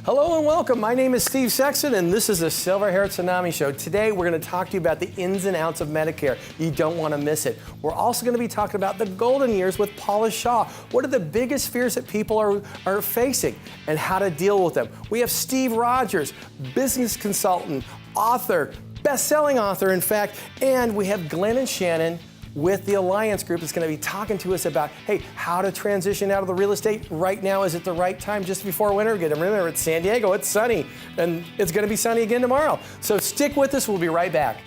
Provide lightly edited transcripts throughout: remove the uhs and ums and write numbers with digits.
Hello and welcome. My name is Steve Sexton, and this is the Silver-Haired Tsunami Show. Today, we're going to talk to you about the ins and outs of Medicare. You don't want to miss it. We're also going to be talking about the golden years with Paula Shaw. What are the biggest fears that people are facing and how to deal with them? We have Steve Rogers, business consultant, author, best-selling author, in fact, and we have Glenn and Shannon with the Alliance Group is going to be talking to us about, hey, how to transition out of the real estate right now. Is it the right time just before winter? Remember, it's San Diego, it's sunny, and it's going to be sunny again tomorrow. So stick with us, we'll be right back.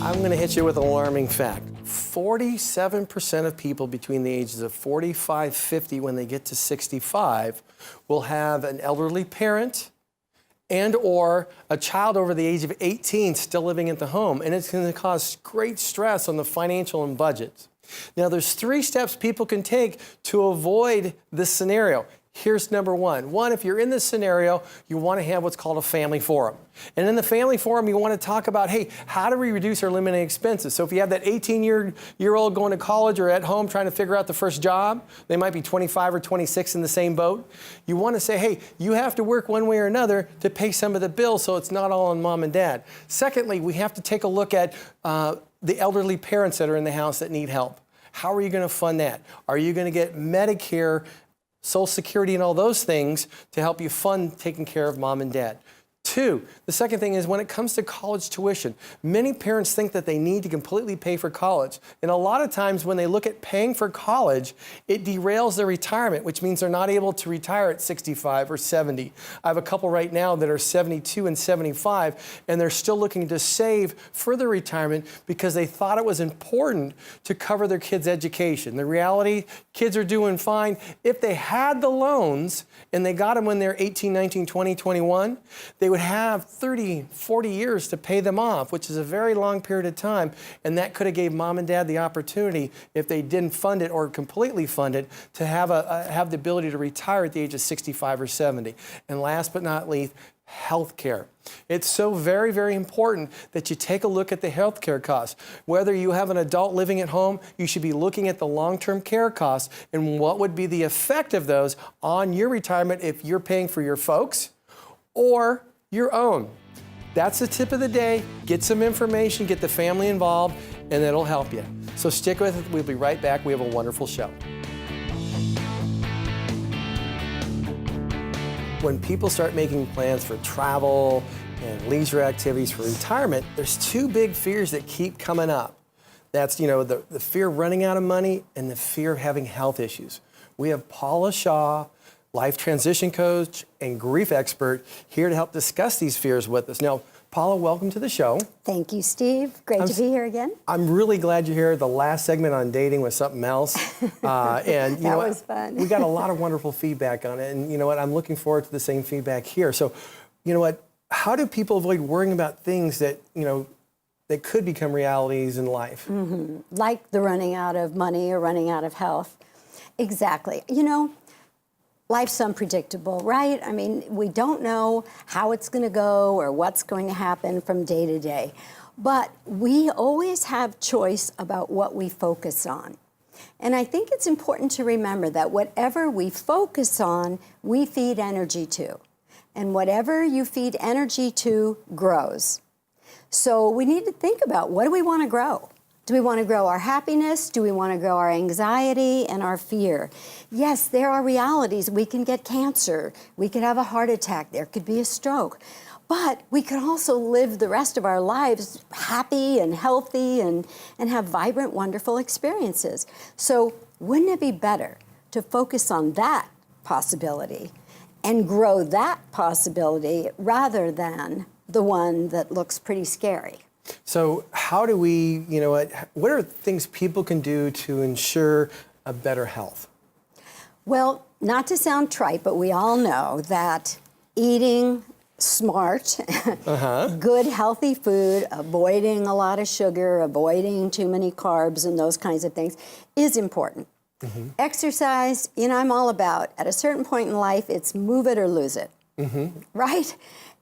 I'm going to hit you with an alarming fact. 47% of people between the ages of 45, 50, when they get to 65, will have an elderly parent and or a child over the age of 18 still living at the home. And it's going to cause great stress on the financial and budgets. Now, there's 3 steps people can take to avoid this scenario. Here's number one. One, if you're in this scenario, you want to have what's called a family forum. And in the family forum, you want to talk about, hey, how do we reduce or eliminate expenses? So if you have that 18-year-old going to college or at home trying to figure out the first job, they might be 25 or 26 in the same boat. You want to say, hey, you have to work one way or another to pay some of the bills so it's not all on mom and dad. Secondly, we have to take a look at the elderly parents that are in the house that need help. How are you going to fund that? Are you going to get Medicare, Social Security, and all those things to help you fund taking care of mom and dad? 2, the second thing is when it comes to college tuition, many parents think that they need to completely pay for college. And a lot of times when they look at paying for college, it derails their retirement, which means they're not able to retire at 65 or 70. I have a couple right now that are 72 and 75, and they're still looking to save for their retirement because they thought it was important to cover their kids' education. The reality, kids are doing fine. If they had the loans and they got them when they're 18, 19, 20, 21, they would have 30, 40 years to pay them off, which is a very long period of time. And that could have gave mom and dad the opportunity, if they didn't fund it or completely fund it, to have the ability to retire at the age of 65 or 70. And last but not least, health care. It's so very, very important that you take a look at the health care costs. Whether you have an adult living at home, you should be looking at the long-term care costs and what would be the effect of those on your retirement if you're paying for your folks or your own. That's the tip of the day. Get some information, get the family involved, and it'll help you. So stick with it. We'll be right back. We have a wonderful show. When people start making plans for travel and leisure activities for retirement, there's 2 big fears that keep coming up. That's, the fear of running out of money and the fear of having health issues. We have Paula Shaw, life transition coach and grief expert, here to help discuss these fears with us. Now, Paula, welcome to the show. Thank you, Steve. Great to be here again. I'm really glad you're here. The last segment on dating was something else. And that was fun. We got a lot of wonderful feedback on it. And you know what? I'm looking forward to the same feedback here. So, you know what? How do people avoid worrying about things that, that could become realities in life? Mm-hmm. Like the running out of money or running out of health. Exactly. Life's unpredictable, right? I mean, we don't know how it's going to go or what's going to happen from day to day. But we always have choice about what we focus on. And I think it's important to remember that whatever we focus on, we feed energy to. And whatever you feed energy to grows. So we need to think about, what do we want to grow? Do we want to grow our happiness? Do we want to grow our anxiety and our fear? Yes, there are realities. We can get cancer. We could have a heart attack. There could be a stroke. But we could also live the rest of our lives happy and healthy and have vibrant, wonderful experiences. So wouldn't it be better to focus on that possibility and grow that possibility rather than the one that looks pretty scary? So how do we, what are things people can do to ensure a better health? Well, not to sound trite, but we all know that eating smart, good, healthy food, avoiding a lot of sugar, avoiding too many carbs and those kinds of things is important. Exercise, I'm all about, at a certain point in life, it's move it or lose it, right?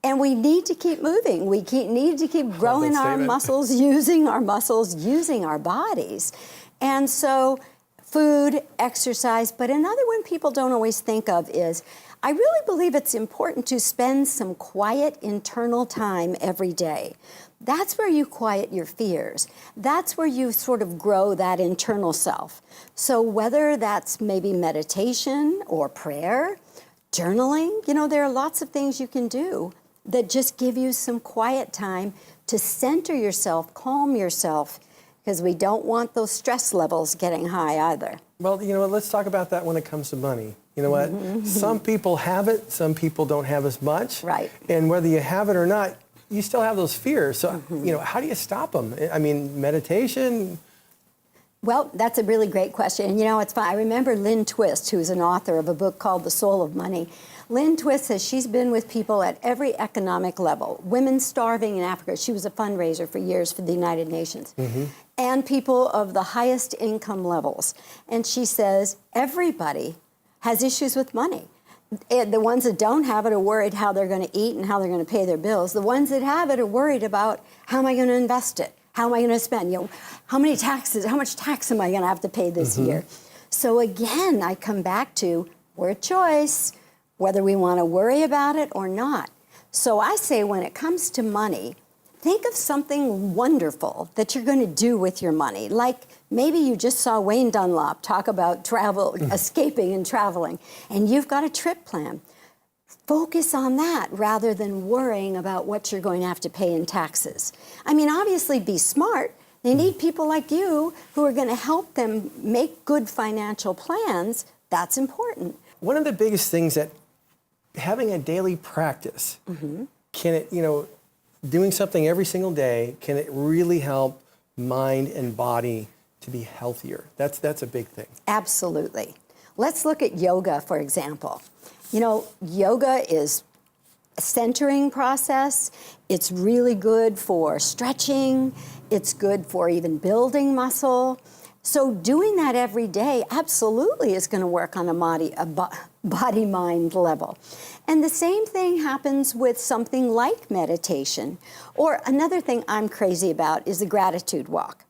And we need to keep moving. We need to keep growing our muscles, using our bodies. And so food, exercise, but another one people don't always think of is, I really believe it's important to spend some quiet internal time every day. That's where you quiet your fears. That's where you sort of grow that internal self. So whether that's maybe meditation or prayer, journaling, there are lots of things you can do that just give you some quiet time to center yourself, calm yourself, because we don't want those stress levels getting high either. Well, let's talk about that when it comes to money. You know what? Some people have it, some people don't have as much. Right. And whether you have it or not, you still have those fears. So, how do you stop them? I mean, meditation? Well, that's a really great question. And it's fun. I remember Lynn Twist, who's an author of a book called The Soul of Money. Lynn Twist says she's been with people at every economic level. Women starving in Africa. She was a fundraiser for years for the United Nations. And people of the highest income levels. And she says everybody has issues with money. The ones that don't have it are worried how they're going to eat and how they're going to pay their bills. The ones that have it are worried about how am I going to invest it? How am I going to spend? How much tax am I going to have to pay this year? So again, I come back to we're a choice, whether we want to worry about it or not. So I say when it comes to money, think of something wonderful that you're going to do with your money. Like maybe you just saw Wayne Dunlop talk about travel, escaping and traveling, and you've got a trip plan. Focus on that rather than worrying about what you're going to have to pay in taxes. I mean, obviously be smart. They need people like you who are going to help them make good financial plans. That's important. One of the biggest things that having a daily practice, can it, doing something every single day, can it really help mind and body to be healthier? That's a big thing. Absolutely. Let's look at yoga, for example. Yoga is a centering process. It's really good for stretching. It's good for even building muscle. So doing that every day absolutely is going to work on a body-mind level. And the same thing happens with something like meditation. Or another thing I'm crazy about is the gratitude walk.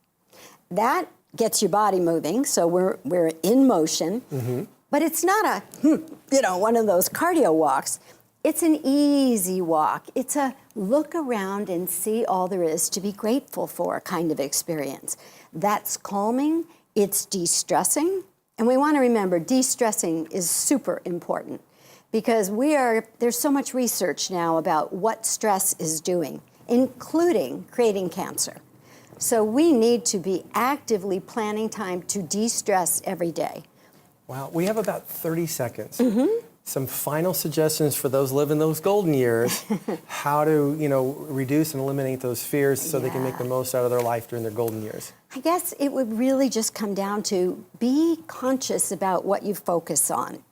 That gets your body moving, so we're in motion. But it's not one of those cardio walks. It's an easy walk. It's a look around and see all there is to be grateful for kind of experience. That's calming, it's de-stressing. And we want to remember, de-stressing is super important because there's so much research now about what stress is doing, including creating cancer. So we need to be actively planning time to de-stress every day. Wow, we have about 30 seconds. Some final suggestions for those living those golden years, how to, reduce and eliminate those fears so they can make the most out of their life during their golden years. I guess it would really just come down to be conscious about what you focus on.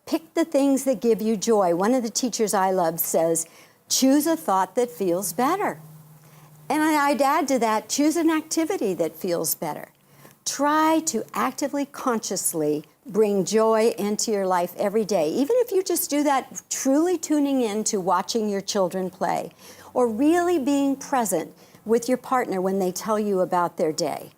Pick the things that give you joy. One of the teachers I love says, choose a thought that feels better. And I'd add to that, choose an activity that feels better. Try to actively, consciously bring joy into your life every day. Even if you just do that, truly tuning in to watching your children play, or really being present with your partner when they tell you about their day.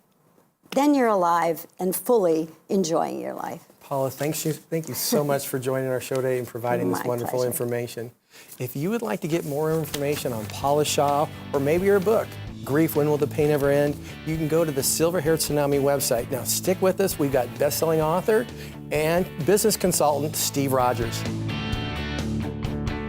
Then you're alive and fully enjoying your life. Paula, thank you so much for joining our show today and providing this wonderful pleasure. information. If you would like to get more information on Paula Shaw or maybe her book, Grief, When Will the Pain Ever End?, you can go to the Silver Haired Tsunami website. Now stick with us. We've got best-selling author and business consultant Steve Rogers.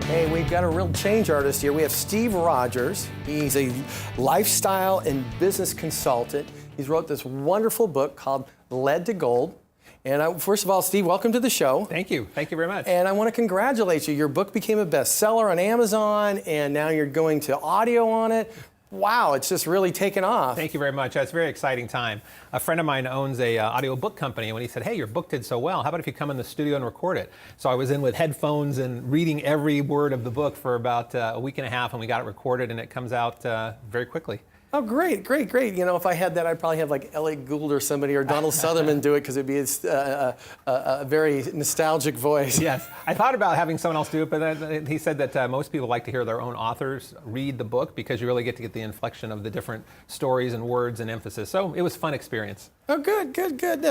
Hey, we've got a real change artist here. We have Steve Rogers. He's a lifestyle and business consultant. He's wrote this wonderful book called Lead to Gold. And first of all, Steve, welcome to the show. Thank you. Thank you very much. And I want to congratulate you. Your book became a bestseller on Amazon, and now you're going to audio on it. wow, it's just really taken off. Thank you very much. It's a very exciting time. A friend of mine owns a audio book company, and when he said, hey, your book did so well, how about if you come in the studio and record it? So I was in with headphones and reading every word of the book for about a week and a half, and we got it recorded, and it comes out very quickly. Oh, great, great, great. You know, if I had that, I'd probably have like Ellie Gould or somebody or Donald Sutherland do it because it'd be a very nostalgic voice. Yes. I thought about having someone else do it, but then he said that most people like to hear their own authors read the book because you really get to get the inflection of the different stories and words and emphasis. So it was a fun experience. Oh, good, good, good.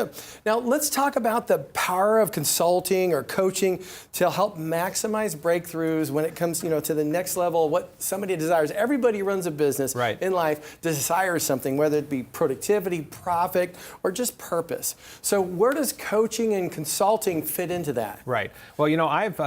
Now, let's talk about the power of consulting or coaching to help maximize breakthroughs when it comes, you know, to the next level, what somebody desires. Everybody runs a business in life, desires something, whether it be productivity, profit, or just purpose. So where does coaching and consulting fit into that? Right. Well, you know, I've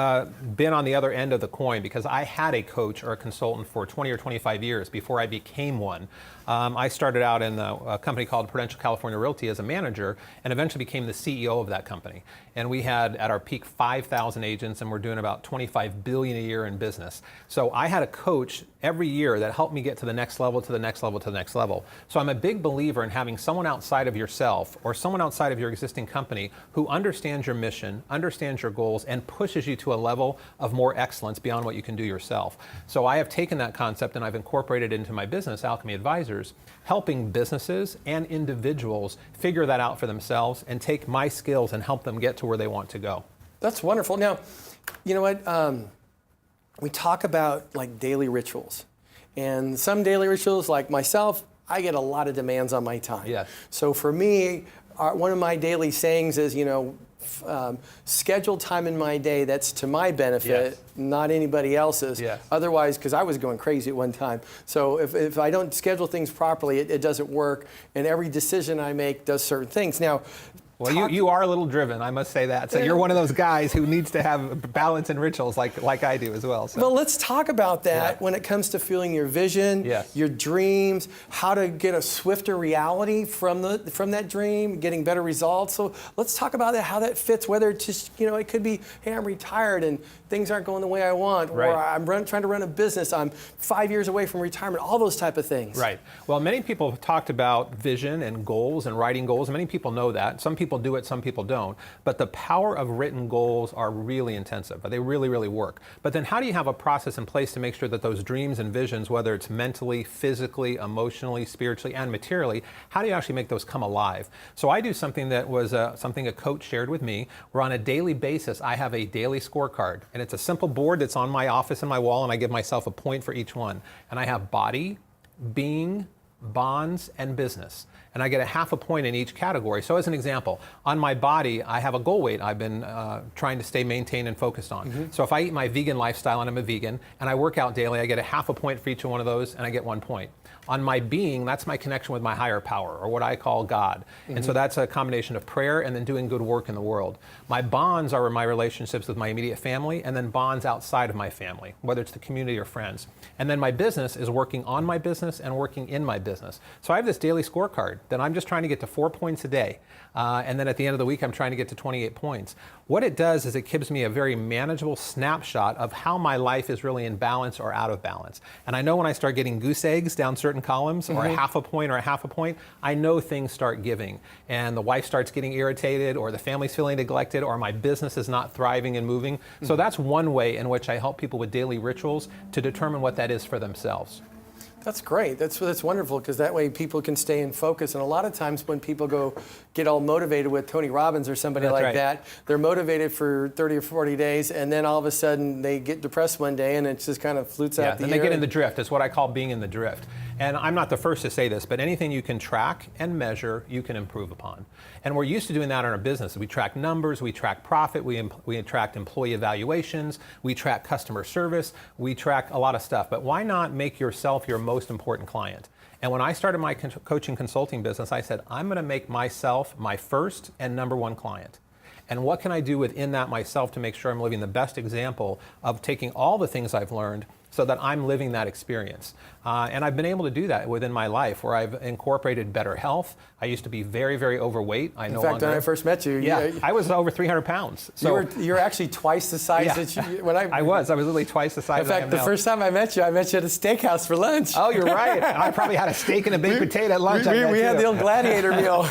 been on the other end of the coin because I had a coach or a consultant for 20 or 25 years before I became one. I started out in a company called Prudential California Realty as a manager and eventually became the CEO of that company. And we had at our peak 5,000 agents and we're doing about $25 billion a year in business. So I had a coach every year that helped me get to the next level, to the next level, to the next level. So I'm a big believer in having someone outside of yourself or someone outside of your existing company who understands your mission, understands your goals, and pushes you to a level of more excellence beyond what you can do yourself. So I have taken that concept and I've incorporated it into my business, Alchemy Advisors, helping businesses and individuals figure that out for themselves and take my skills and help them get to where they want to go. That's wonderful. Now, you know what? We talk about like daily rituals. And some daily rituals, like myself, I get a lot of demands on my time. Yes. So for me, one of my daily sayings is, you know, schedule time in my day that's to my benefit, not anybody else's. Otherwise, because I was going crazy at one time. So if I don't schedule things properly, it doesn't work. And every decision I make does certain things. Now, well, you are a little driven, I must say that. So you're one of those guys who needs to have balance and rituals like I do as well. So. Well, let's talk about that when it comes to feeling your vision, your dreams, how to get a swifter reality from that dream, getting better results. So let's talk about that, how that fits, whether it's just, you know, it could be, hey, I'm retired and things aren't going the way I want, or I'm trying to run a business, I'm 5 years away from retirement, all those type of things. Right. Well, many people have talked about vision and goals and writing goals. Many people know that. Some people do it, some people don't. But the power of written goals are really intensive. They really, really work. But then how do you have a process in place to make sure that those dreams and visions, whether it's mentally, physically, emotionally, spiritually, and materially, how do you actually make those come alive? So I do something that was something a coach shared with me, where on a daily basis, I have a daily scorecard. And it's a simple board that's on my office and my wall, and I give myself a point for each one. And I have body, being, bonds, and business. And I get a half a point in each category. So as an example, on my body, I have a goal weight I've been trying to stay maintained and focused on. So if I eat my vegan lifestyle and I'm a vegan, and I work out daily, I get a half a point for each one of those, and I get 1 point. On my being, that's my connection with my higher power, or what I call God. And so that's a combination of prayer and then doing good work in the world. My bonds are my relationships with my immediate family, and then bonds outside of my family, whether it's the community or friends. And then my business is working on my business and working in my business. So I have this daily scorecard that I'm just trying to get to 4 points a day. And then at the end of the week, I'm trying to get to 28 points. What it does is it gives me a very manageable snapshot of how my life is really in balance or out of balance. And I know when I start getting goose eggs down certain columns, or a half a point, I know things start giving. And the wife starts getting irritated, or the family's feeling neglected, or my business is not thriving and moving. So that's one way in which I help people with daily rituals to determine what that is for themselves. That's great. That's wonderful, because that way people can stay in focus. And a lot of times when people get all motivated with Tony Robbins or somebody that, they're motivated for 30 or 40 days, and then all of a sudden they get depressed one day and it just kind of flutes out the air. And they get in the drift. It's what I call being in the drift. And I'm not the first to say this, but anything you can track and measure, you can improve upon. And we're used to doing that in our business. We track numbers, we track profit, we track employee evaluations, we track customer service, we track a lot of stuff. But why not make yourself your most important client? And when I started my coaching consulting business, I said, I'm going to make myself my first and number one client. And what can I do within that myself to make sure I'm living the best example of taking all the things I've learned so that I'm living that experience. And I've been able to do that within my life, where I've incorporated better health. I used to be very, very overweight. In fact, when I first met you, I was over 300 pounds. So you're actually twice the size that you. When I was literally twice the size. In fact, the first time I met you at a steakhouse for lunch. Oh, you're right. I probably had a steak and a baked potato at lunch. We had the old gladiator meal.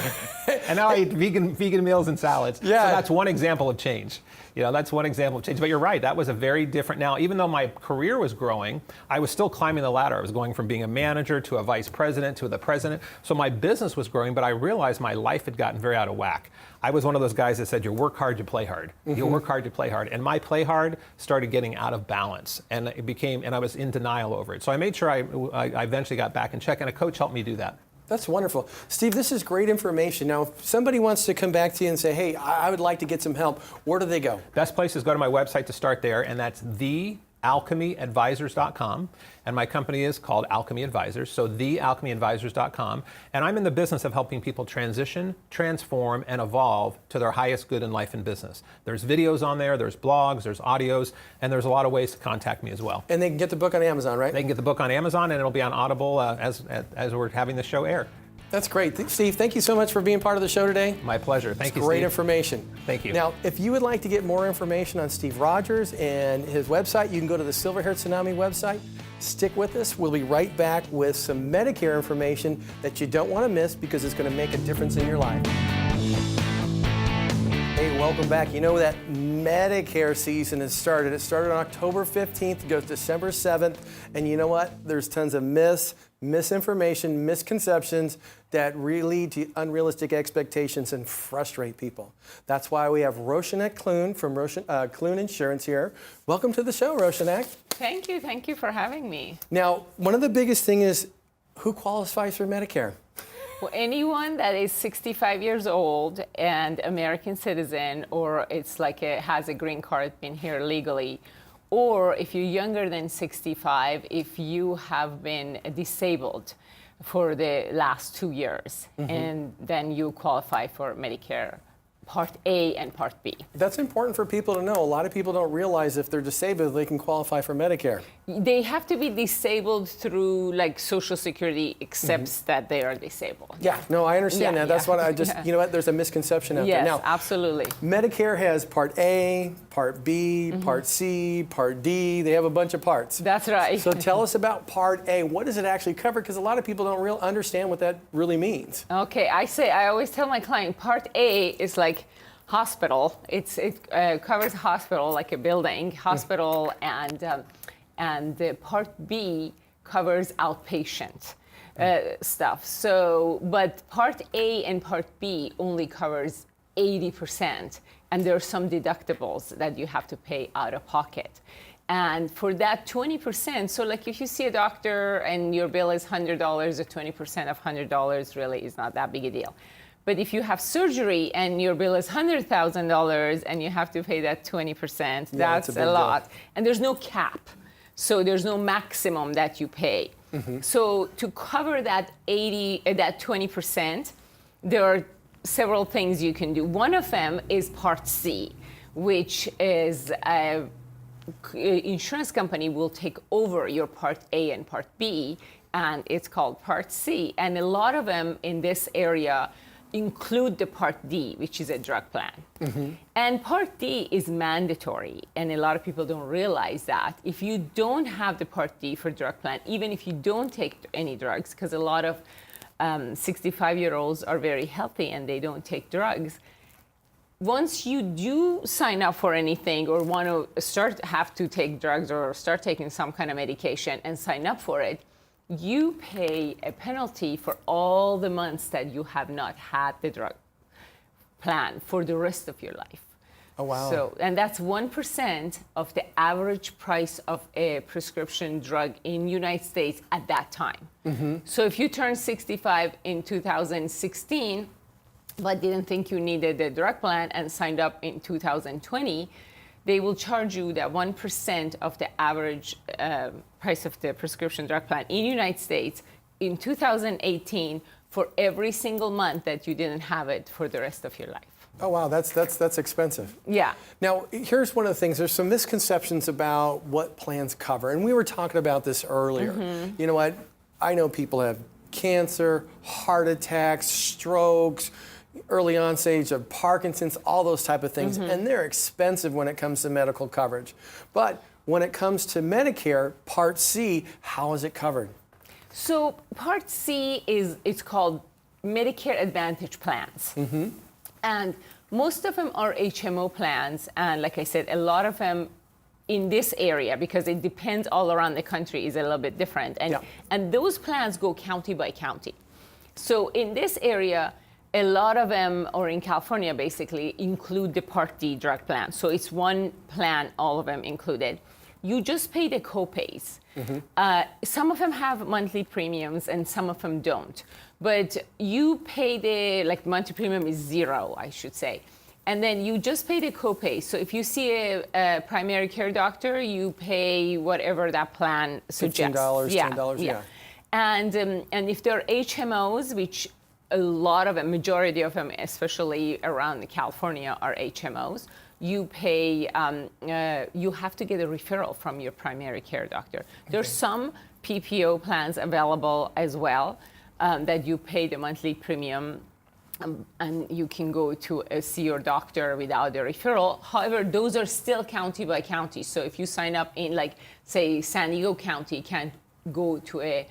And now I eat vegan meals and salads. Yeah. So that's one example of change. That's one example of change. But you're right, that was a very different. Now, even though my career was growing, I was still climbing the ladder. I was going from being a manager to a vice president to the president. So my business was growing, but I realized my life had gotten very out of whack. I was one of those guys that said, you work hard, you play hard. You work hard, you play hard. And my play hard started getting out of balance. And I was in denial over it. So I made sure I eventually got back in check, and a coach helped me do that. That's wonderful. Steve, this is great information. Now, if somebody wants to come back to you and say, hey, I would like to get some help, where do they go? Best place is go to my website to start there, and that's thealchemyadvisors.com. And my company is called Alchemy Advisors, so thealchemyadvisors.com. And I'm in the business of helping people transition, transform, and evolve to their highest good in life and business. There's videos on there, there's blogs, there's audios, and there's a lot of ways to contact me as well. And they can get the book on Amazon, right? They can get the book on Amazon, and it'll be on Audible as we're having the show air. That's great. Steve, thank you so much for being part of the show today. My pleasure. Thank you, Great Steve. information. Thank you. Now, if you would like to get more information on Steve Rogers and his website, you can go to the Silver-Haired Tsunami website. Stick with us. We'll be right back with some Medicare information that you don't want to miss, because it's going to make a difference in your life. Hey, welcome back. You know that Medicare season has started. It started on October 15th, it goes December 7th. And you know what? There's tons of misinformation, misconceptions that lead to unrealistic expectations and frustrate people. That's why we have Roshanak Clune from Clune Insurance here. Welcome to the show, Roshanak. Thank you for having me. Now, one of the biggest things is who qualifies for Medicare? Well, anyone that is 65 years old and American citizen, or it's like has a green card, been here legally, or if you're younger than 65, if you have been disabled for the last 2 years, and then you qualify for Medicare Part A and Part B. That's important for people to know. A lot of people don't realize if they're disabled, they can qualify for Medicare. They have to be disabled through, like, Social Security accepts that they are disabled. Yeah, no, I understand that. That's what I just, you know what, there's a misconception out there. Yes, Now, absolutely. Medicare has Part A, Part B, Part C, Part D. They have a bunch of parts. That's right. So tell us about Part A. What does it actually cover? Because a lot of people don't understand what that really means. Okay, I always tell my client, Part A is like hospital. It covers hospital, like a building, hospital, and the Part B covers outpatient stuff. So, but Part A and Part B only covers 80%, and there are some deductibles that you have to pay out of pocket. And for that 20%, so like if you see a doctor and your bill is $100, or 20% of $100 really is not that big a deal. But if you have surgery and your bill is $100,000 and you have to pay that 20%, that's a lot. And there's no cap. So there's no maximum that you pay. So to cover that 20%, there are several things you can do. One of them is Part C, which is insurance company will take over your Part A and Part B, and it's called Part C. And a lot of them in this area include the Part D, which is a drug plan. And Part D is mandatory, and a lot of people don't realize that. If you don't have the Part D for drug plan, even if you don't take any drugs, because a lot of 65-year-olds are very healthy and they don't take drugs, once you do sign up for anything or want to have to take drugs or start taking some kind of medication and sign up for it, you pay a penalty for all the months that you have not had the drug plan for the rest of your life. Oh, wow. So, and that's 1% of the average price of a prescription drug in the United States at that time. So if you turned 65 in 2016, but didn't think you needed the drug plan and signed up in 2020, they will charge you that 1% of the average price of the prescription drug plan in the United States in 2018 for every single month that you didn't have it for the rest of your life. Oh, wow, that's expensive. Yeah. Now, here's one of the things. There's some misconceptions about what plans cover. And we were talking about this earlier. You know what? I know people have cancer, heart attacks, strokes, early onset of Parkinson's, all those type of things. And they're expensive when it comes to medical coverage. But when it comes to Medicare, Part C, how is it covered? So Part C it's called Medicare Advantage plans. And most of them are HMO plans. And like I said, a lot of them in this area, because it depends all around the country, is a little bit different. And those plans go county by county. So in this area, a lot of them, or in California basically, include the Part D drug plan. So it's one plan, all of them included. You just pay the copays. Some of them have monthly premiums and some of them don't. But you pay the monthly premium is zero, I should say. And then you just pay the copay. So if you see a primary care doctor, you pay whatever that plan suggests. $15, $10, yeah. And if there are HMOs, which a lot of them, majority of them, especially around California, are HMOs, you pay, you have to get a referral from your primary care doctor. There's some PPO plans available as well that you pay the monthly premium and you can go to see your doctor without a referral. However, those are still county by county. So if you sign up in, say, San Diego County, you can't go to a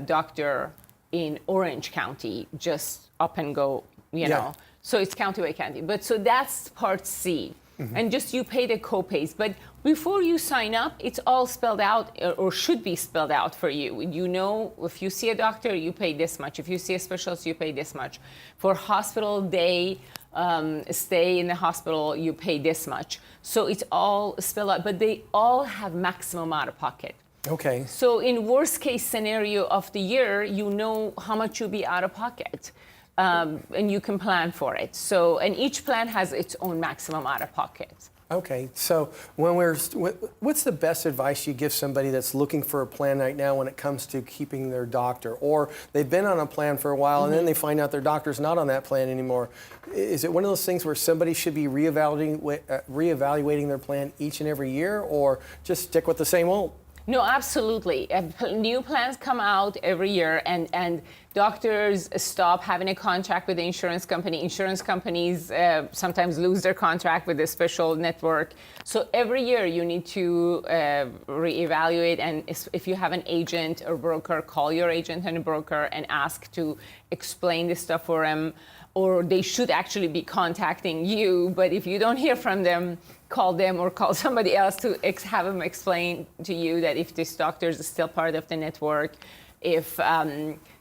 doctor in Orange County, just up and go, you know. So it's county by county. But so that's Part C. And just you pay the copays. But before you sign up, it's all spelled out, or should be spelled out for you. You know, if you see a doctor, you pay this much. If you see a specialist, you pay this much. For hospital day, stay in the hospital, you pay this much. So it's all spelled out, but they all have maximum out of pocket. Okay. So in worst case scenario of the year, you know how much you'll be out of pocket. And you can plan for it. So, and each plan has its own maximum out of pocket. Okay, so what's the best advice you give somebody that's looking for a plan right now when it comes to keeping their doctor, or they've been on a plan for a while and then they find out their doctor's not on that plan anymore? Is it one of those things where somebody should be reevaluating their plan each and every year, or just stick with the same old? No, absolutely. New plans come out every year, and doctors stop having a contract with the insurance company. Insurance companies sometimes lose their contract with the special network. So every year you need to reevaluate, and if you have an agent or broker, call your agent and a broker and ask to explain this stuff for them, or they should actually be contacting you. But if you don't hear from them, call them or call somebody else to have them explain to you that if this doctor is still part of the network, if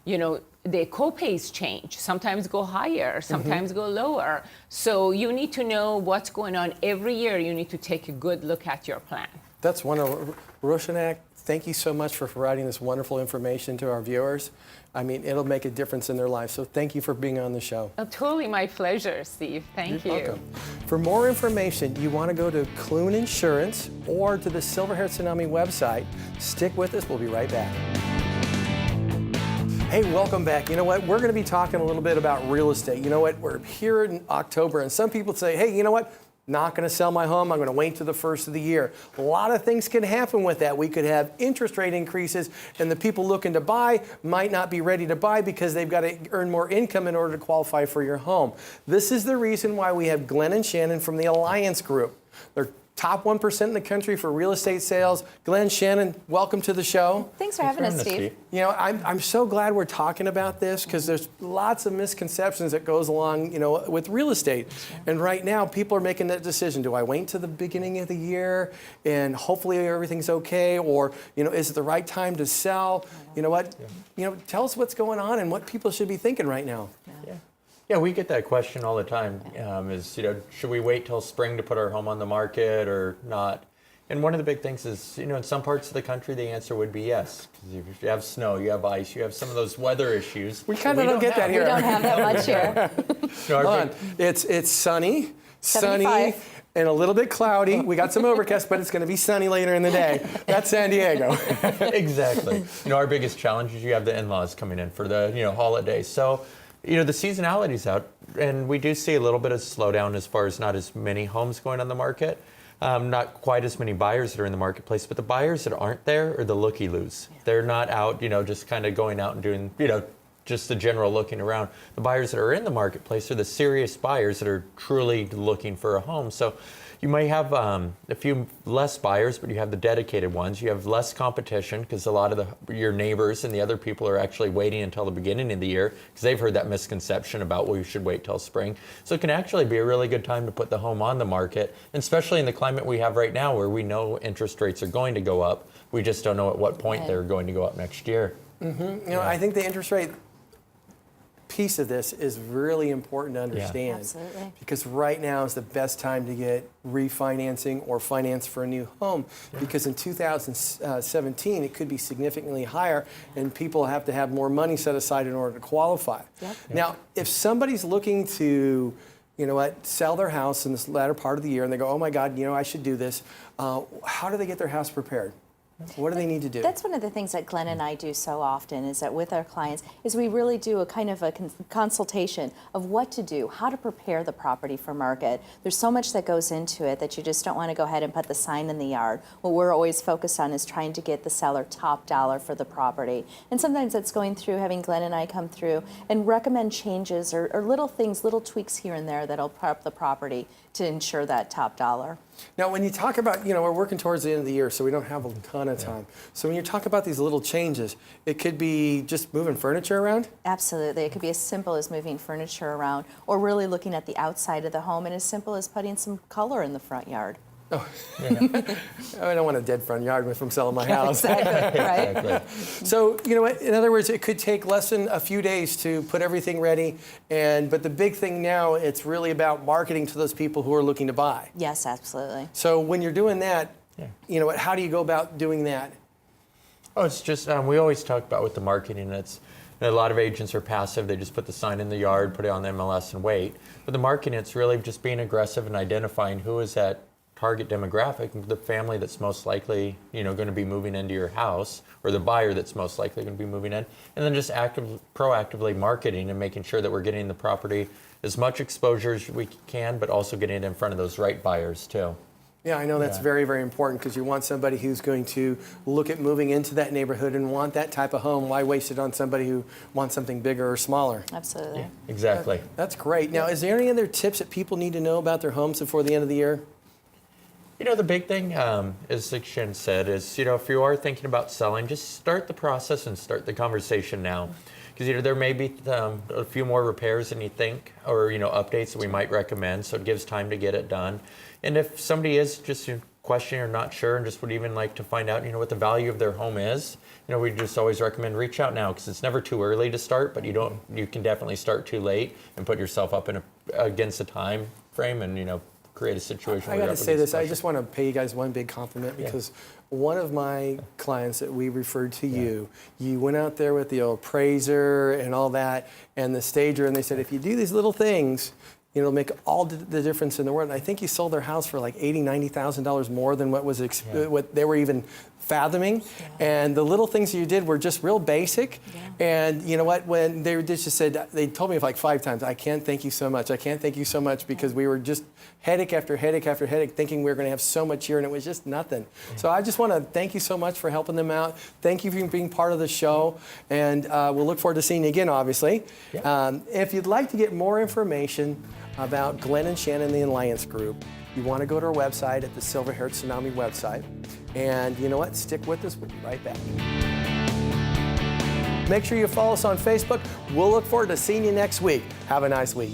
you know, the copays change, sometimes go higher, sometimes go lower. So you need to know what's going on every year. You need to take a good look at your plan. That's wonderful. Roshanak, thank you so much for providing this wonderful information to our viewers. I mean, it'll make a difference in their lives. So thank you for being on the show. Oh, totally my pleasure, Steve. Thank you. You're welcome. For more information, you want to go to Clune Insurance or to the Silver-Haired Tsunami website. Stick with us. We'll be right back. Hey, welcome back. You know what? We're going to be talking a little bit about real estate. You know what? We're here in October, and some people say, hey, you know what? Not going to sell my home. I'm going to wait till the first of the year. A lot of things can happen with that. We could have interest rate increases, and the people looking to buy might not be ready to buy because they've got to earn more income in order to qualify for your home. This is the reason why we have Glenn and Shannon from the Alliance Group. They're top 1% in the country for real estate sales. Glenn, Shannon, welcome to the show. Thanks for having us, Steve. You know, I'm so glad we're talking about this because there's lots of misconceptions that goes along, you know, with real estate. And right now, people are making that decision. Do I wait till the beginning of the year and hopefully everything's okay? Or, you know, is it the right time to sell? You know what? You know, tell us what's going on and what people should be thinking right now. Yeah, we get that question all the time. Is, you know, should we wait till spring to put our home on the market or not? And one of the big things is, you know, in some parts of the country, the answer would be yes. Because if you have snow, you have ice, you have some of those weather issues. We kind of don't get that here. We don't have that much here. No, Hold on. It's sunny, 75. and a little bit cloudy. We got some overcast, but it's going to be sunny later in the day. That's San Diego. Exactly. You know, our biggest challenge is you have the in-laws coming in for the, you know, holidays. So, you know, the seasonality's out. and we do see a little bit of slowdown as far as not as many homes going on the market. Not quite as many buyers that are in the marketplace, but the buyers that aren't there are the looky-loos. They're not out, just kind of going out and doing, just the general looking around. The buyers that are in the marketplace are the serious buyers that are truly looking for a home. So you may have a few less buyers, but you have the dedicated ones. You have less competition because a lot of your neighbors and the other people are actually waiting until the beginning of the year because they've heard that misconception about, well, you should wait till spring. So it can actually be a really good time to put the home on the market, and especially in the climate we have right now where we know interest rates are going to go up. We just don't know at what point they're going to go up next year. I think the interest rate piece of this is really important to understand. Absolutely. Because right now is the best time to get refinancing or finance for a new home, because in 2017 it could be significantly higher and people have to have more money set aside in order to qualify. Now, if somebody's looking to sell their house in this latter part of the year and they go, oh my God, I should do this, how do they get their house prepared? What do they need to do? That's one of the things that Glenn and I do so often, is that with our clients, is we really do a kind of a consultation of what to do, how to prepare the property for market. There's so much that goes into it that you just don't want to go ahead and put the sign in the yard. What we're always focused on is trying to get the seller top dollar for the property. And sometimes that's going through, having Glenn and I come through and recommend changes or little things, little tweaks here and there that'll prep the property to ensure that top dollar. Now, when you talk about, we're working towards the end of the year, so we don't have a ton of time. So when you talk about these little changes, it could be just moving furniture around? Absolutely. It could be as simple as moving furniture around or really looking at the outside of the home, and as simple as putting some color in the front yard. I don't want a dead front yard if I'm selling my house. Exactly, right? Exactly. So, in other words, it could take less than a few days to put everything ready. But the big thing now, it's really about marketing to those people who are looking to buy. Yes, absolutely. So when you're doing that, how do you go about doing that? Oh, it's just, we always talk about with the marketing, a lot of agents are passive. They just put the sign in the yard, put it on the MLS and wait. But the marketing, it's really just being aggressive and identifying who is that target demographic, the family that's most likely, going to be moving into your house, or the buyer that's most likely going to be moving in, and then just proactively marketing and making sure that we're getting the property as much exposure as we can, but also getting it in front of those right buyers too. Yeah, I know that's very, very important, because you want somebody who's going to look at moving into that neighborhood and want that type of home. Why waste it on somebody who wants something bigger or smaller? Absolutely. Yeah, exactly. That's great. Now, is there any other tips that people need to know about their homes before the end of the year? The big thing, as Sexton said, is, if you are thinking about selling, just start the process and start the conversation now. Because, there may be a few more repairs than you think, or, updates that we might recommend, so it gives time to get it done. And if somebody is just questioning or not sure and just would even like to find out, what the value of their home is, we just always recommend reach out now, because it's never too early to start, but you can definitely start too late and put yourself up against a time frame and, create a situation. I got to say this. I just want to pay you guys one big compliment, because one of my clients that we referred to you went out there with the appraiser and all that and the stager, and they said, if you do these little things, it'll make all the difference in the world. And I think you sold their house for like $80,000, $90,000 more than what was what they were even fathoming. And the little things that you did were just real basic. And you know what? When they just said, they told me like 5 times, I can't thank you so much. I can't thank you so much, because we were just headache after headache after headache thinking we were going to have so much here, and it was just nothing. So I just want to thank you so much for helping them out. Thank you for being part of the show. And we'll look forward to seeing you again, obviously. If you'd like to get more information about Glenn and Shannon, the Alliance Group, you want to go to our website at the Silver-Haired Tsunami website. And you know what? Stick with us. We'll be right back. Make sure you follow us on Facebook. We'll look forward to seeing you next week. Have a nice week.